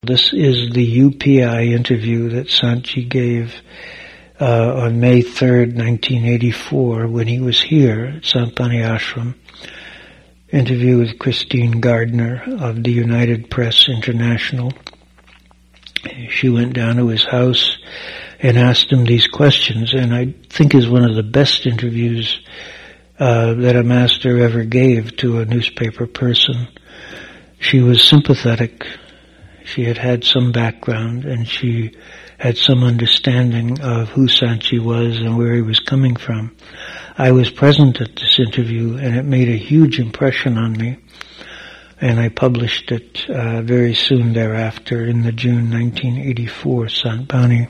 This is the UPI interview that Santji gave on May 3rd, 1984, when he was here at Sant Ashram. Interview with Christine Gardner of the United Press International. She went down to his house and asked him these questions, and I think is one of the best interviews that a master ever gave to a newspaper person. She was sympathetic. She had had some background, and she had some understanding of who Santji was and where he was coming from. I was present at this interview, and it made a huge impression on me, and I published it very soon thereafter in the June 1984 Sant Bani.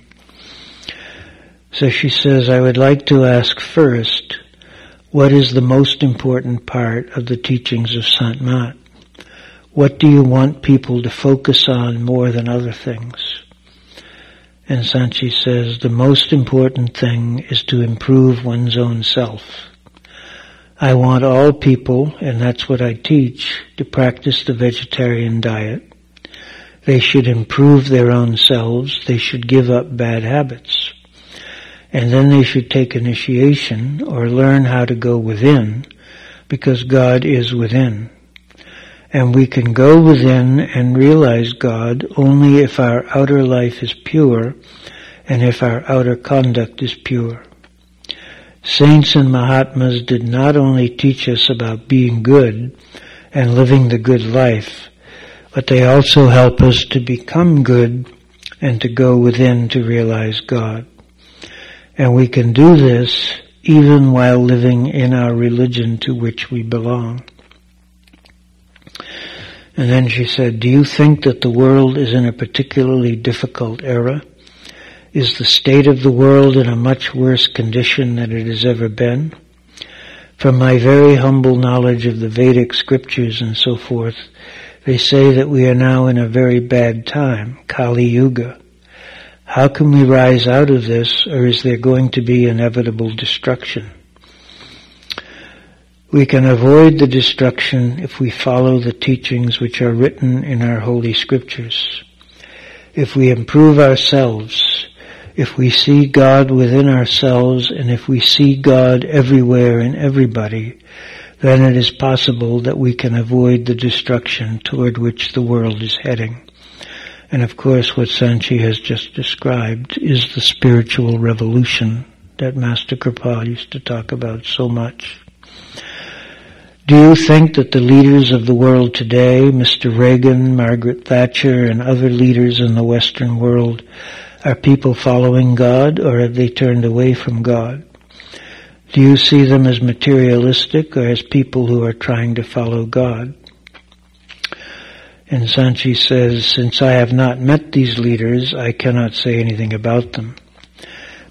So she says, I would like to ask first, what is the most important part of the teachings of Sant Mat? What do you want people to focus on more than other things? And Santji says, the most important thing is to improve one's own self. I want all people, and that's what I teach, to practice the vegetarian diet. They should improve their own selves. They should give up bad habits. And then they should take initiation or learn how to go within, because God is within. And we can go within and realize God only if our outer life is pure and if our outer conduct is pure. Saints and Mahatmas did not only teach us about being good and living the good life, but they also help us to become good and to go within to realize God. And we can do this even while living in our religion to which we belong. And then she said, do you think that the world is in a particularly difficult era? Is the state of the world in a much worse condition than it has ever been? From my very humble knowledge of the Vedic scriptures and so forth, they say that we are now in a very bad time, Kali Yuga. How can we rise out of this, or is there going to be inevitable destruction? We can avoid the destruction if we follow the teachings which are written in our holy scriptures. If we improve ourselves, if we see God within ourselves, and if we see God everywhere and everybody, then it is possible that we can avoid the destruction toward which the world is heading. And of course, what Santji has just described is the spiritual revolution that Master Kripal used to talk about so much. Do you think that the leaders of the world today, Mr. Reagan, Margaret Thatcher, and other leaders in the Western world, are people following God, or have they turned away from God? Do you see them as materialistic or as people who are trying to follow God? And Santji says, since I have not met these leaders, I cannot say anything about them.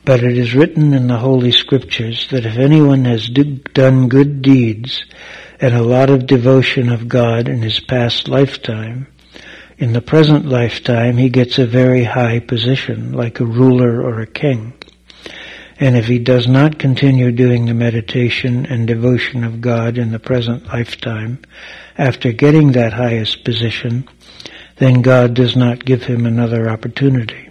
But it is written in the Holy Scriptures that if anyone has done good deeds and a lot of devotion of God in his past lifetime, in the present lifetime he gets a very high position, like a ruler or a king. And if he does not continue doing the meditation and devotion of God in the present lifetime, after getting that highest position, then God does not give him another opportunity.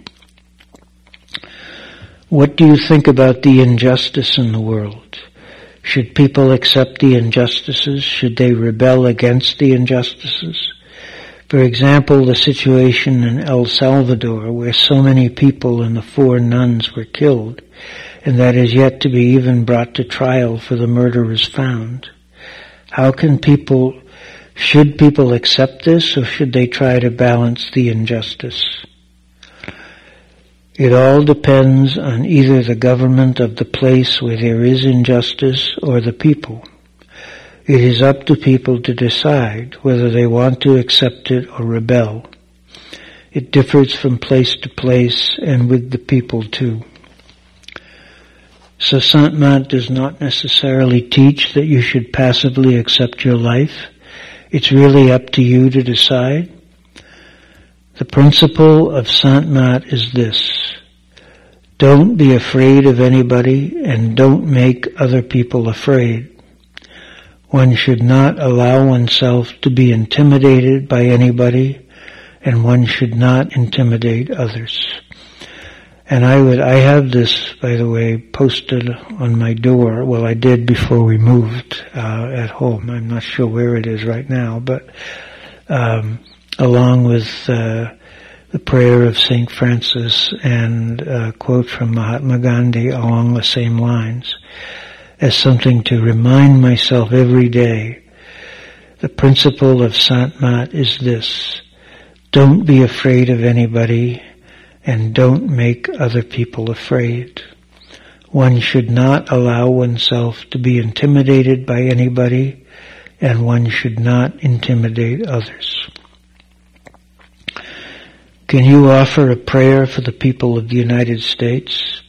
What do you think about the injustice in the world? Should people accept the injustices? Should they rebel against the injustices? For example, the situation in El Salvador, where so many people and the 4 nuns were killed, and that is yet to be even brought to trial for the murderers found. Should people accept this, or should they try to balance the injustice? It all depends on either the government of the place where there is injustice or the people. It is up to people to decide whether they want to accept it or rebel. It differs from place to place and with the people too. So Sant Mat does not necessarily teach that you should passively accept your life. It's really up to you to decide. The principle of Sant Mat is this: don't be afraid of anybody and don't make other people afraid. One should not allow oneself to be intimidated by anybody, and one should not intimidate others. And I have this, by the way, posted on my door. Well, I did before we moved at home. I'm not sure where it is right now, but along with the prayer of St. Francis and a quote from Mahatma Gandhi along the same lines, as something to remind myself every day. The principle of Sant Mat is this: don't be afraid of anybody, and don't make other people afraid. One should not allow oneself to be intimidated by anybody, and one should not intimidate others. Can you offer a prayer for the people of the United States?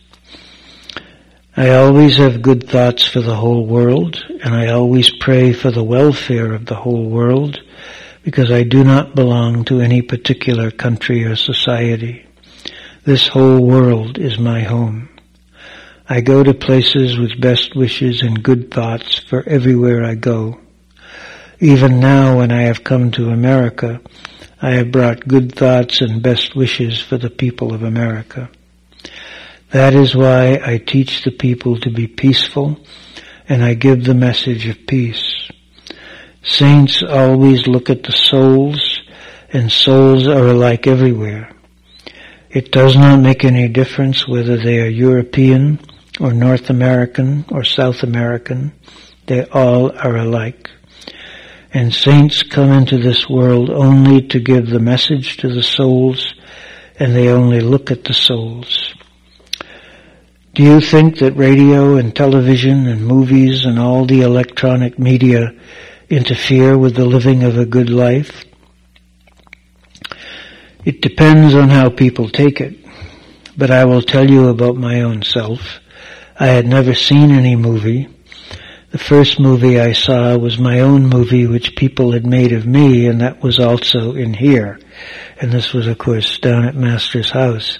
I always have good thoughts for the whole world, and I always pray for the welfare of the whole world, because I do not belong to any particular country or society. This whole world is my home. I go to places with best wishes and good thoughts for everywhere I go. Even now, when I have come to America, I have brought good thoughts and best wishes for the people of America. That is why I teach the people to be peaceful, and I give the message of peace. Saints always look at the souls, and souls are alike everywhere. It does not make any difference whether they are European or North American or South American. They all are alike. And saints come into this world only to give the message to the souls, and they only look at the souls. Do you think that radio and television and movies and all the electronic media interfere with the living of a good life? It depends on how people take it. But I will tell you about my own self. I had never seen any movie. The first movie I saw was my own movie, which people had made of me, and that was also in here. And this was, of course, down at Master's house.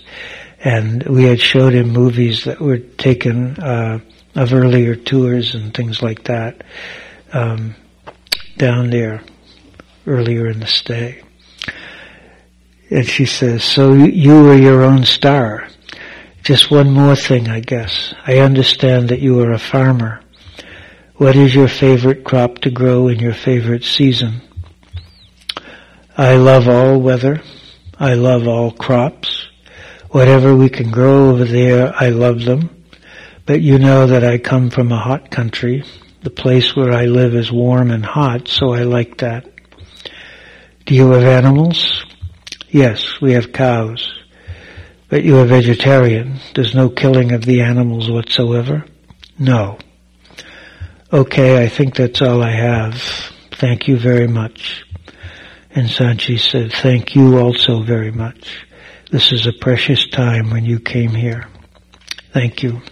And we had showed him movies that were taken of earlier tours and things like that down there earlier in the stay. And she says, so you were your own star. Just one more thing, I guess. I understand that you are a farmer. What is your favorite crop to grow in your favorite season? I love all weather. I love all crops. Whatever we can grow over there, I love them. But you know that I come from a hot country. The place where I live is warm and hot, so I like that. Do you have animals? Yes, we have cows. But you are vegetarian. There's no killing of the animals whatsoever? No. Okay, I think that's all I have. Thank you very much. And Sanchi said, thank you also very much. This is a precious time when you came here. Thank you.